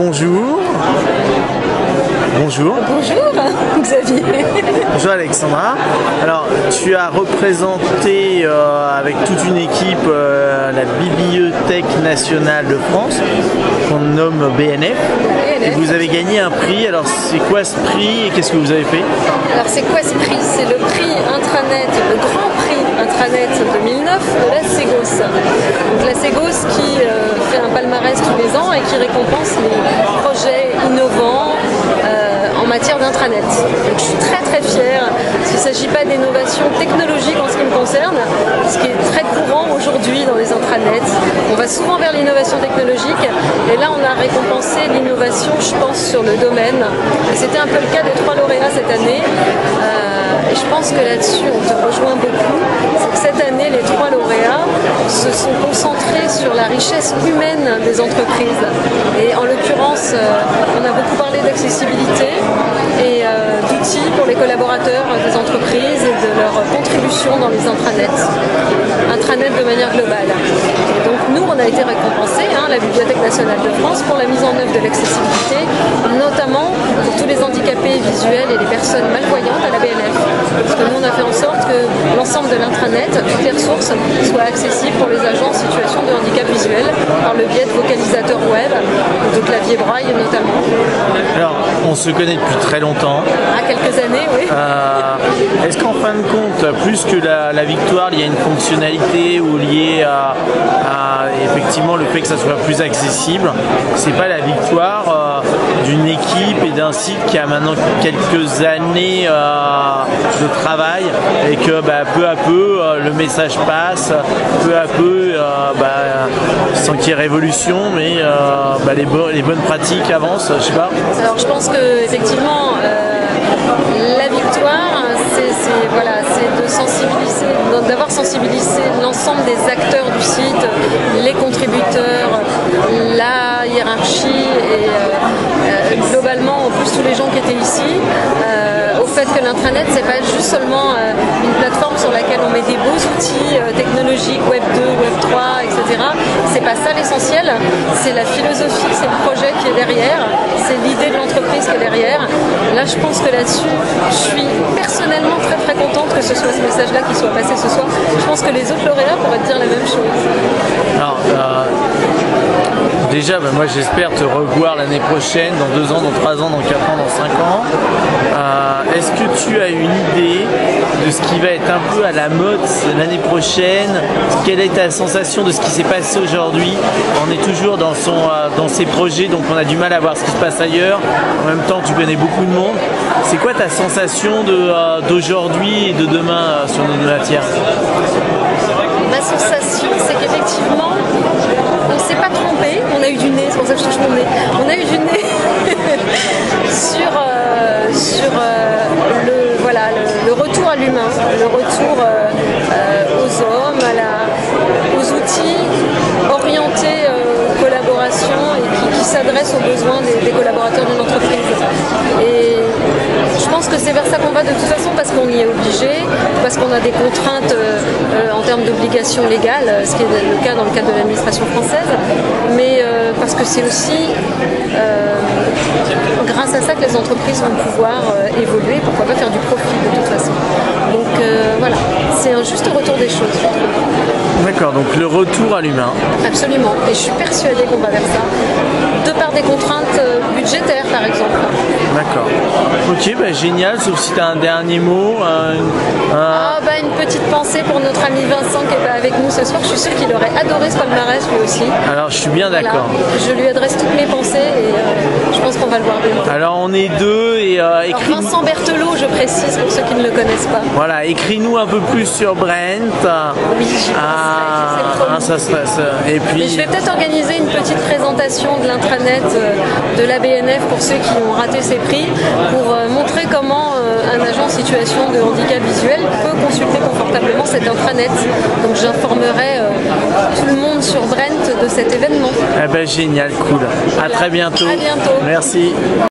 bonjour. Bonjour. Bonjour Xavier. Bonjour Alexandra. Alors tu as représenté avec toute une équipe la Bibliothèque nationale de France qu'on nomme BNF. Et vous avez gagné un prix. Alors c'est quoi ce prix et qu'est-ce que vous avez fait? Alors c'est quoi ce prix? C'est le prix Intranet, le grand prix Intranet 2009 de la Ségos. Donc la Ségos qui fait un palmarès tous les ans et qui récompense les projets innovants en matière d'intranet. Donc je suis très fière, parce qu'il ne s'agit pas d'innovation technologique en ce qui me concerne, ce qui est très courant aujourd'hui dans les intranets. On va souvent vers l'innovation technologique, et là on a récompensé l'innovation, je pense, sur le domaine. C'était un peu le cas des 3 lauréats cette année, et je pense que là-dessus on te rejoint beaucoup. C'est que cette année, les 3 lauréats se sont concentrés sur la richesse humaine des entreprises. Et en l'occurrence, on a beaucoup parlé d'accessibilité et d'outils pour les collaborateurs des entreprises et de leur contribution dans les intranets. Intranet de manière globale. Et donc nous, on a été récompensés, la Bibliothèque nationale de France, pour la mise en œuvre de l'accessibilité, notamment pour tous les handicapés visuels et les personnes malvoyantes à la BNF. Parce que nous, on a fait en sorte que l'ensemble de l'intranet, toutes les ressources, soient accessibles pour les agents en situation de handicap visuel, par le biais de vocalisateurs web, de clavier braille notamment. Alors, on se connaît depuis très longtemps. Quelques années, oui. Est-ce qu'en fin de compte, plus que la victoire, il y a une fonctionnalité ou liée à effectivement le fait que ça soit plus accessible, c'est pas la victoire d'une équipe et d'un site qui a maintenant quelques années de travail et que peu à peu le message passe, peu à peu sans qu'il y ait révolution, mais les bonnes pratiques avancent, je sais pas. Alors je pense que effectivement la victoire, c'est de sensibiliser, d'avoir sensibilisé l'ensemble des acteurs du site, les contributeurs, la hiérarchie et globalement en plus tous les gens qui étaient ici au fait que l'intranet c'est pas juste seulement une plateforme sur laquelle on met des beaux outils technologiques, Web 2, Web 3, etc. C'est pas ça l'essentiel, c'est la philosophie, c'est le projet qui est derrière, c'est l'idée de l'entreprise qui est derrière. Là je pense que là-dessus, je suis personnellement très contente que ce soit ce message-là qui soit passé ce soir. Je pense que les autres lauréats pourraient te dire la même chose. Alors, déjà, moi j'espère te revoir l'année prochaine, dans 2 ans, dans 3 ans, dans 4 ans, dans 5 ans. Est-ce que tu as une idée de ce qui va être un peu à la mode l'année prochaine? Quelle est ta sensation de ce qui s'est passé aujourd'hui? On est toujours dans ses projets, donc on a du mal à voir ce qui se passe ailleurs. En même temps, tu connais beaucoup de monde. C'est quoi ta sensation d'aujourd'hui et de demain sur nos matières? Ma sensation, c'est qu'effectivement, on ne s'est pas trompé. On a eu du nez, c'est pour ça que je touche mon nez. On a eu du nez sur le retour à l'humain, le retour aux hommes, aux outils orientés collaboration et qui s'adressent aux besoins des collaborateurs d'une entreprise. Et je pense que c'est vers ça qu'on va de toute façon parce qu'on y est obligé, parce qu'on a des contraintes en termes d'obligations légales, ce qui est le cas dans le cadre de l'administration française, mais parce que c'est aussi grâce à ça que les entreprises vont pouvoir évoluer, pourquoi pas faire du profit de toute façon. Donc voilà, c'est un juste retour des choses. D'accord, donc le retour à l'humain. Absolument, et je suis persuadée qu'on va vers ça, de par des contraintes budgétaires par exemple. D'accord. Ok, génial, sauf si tu as un dernier mot. Une petite pensée pour notre ami Vincent qui est avec nous ce soir. Je suis sûre qu'il aurait adoré ce palmarès lui aussi. Alors je suis bien d'accord. Je lui adresse toutes mes pensées et je pense qu'on va le voir demain. Alors on est 2 et Vincent Berthelot, je précise pour ceux qui ne le connaissent pas. Voilà, écris-nous un peu plus sur Brent. Oui, et puis... Mais je vais peut-être organiser une petite présentation de l'intranet de la BNF pour ceux qui ont raté ces prix, pour montrer comment un agent en situation de handicap visuel peut consulter confortablement cet intranet. Donc j'informerai tout le monde sur Brent de cet événement. Génial, cool. À très bientôt. À bientôt. Merci.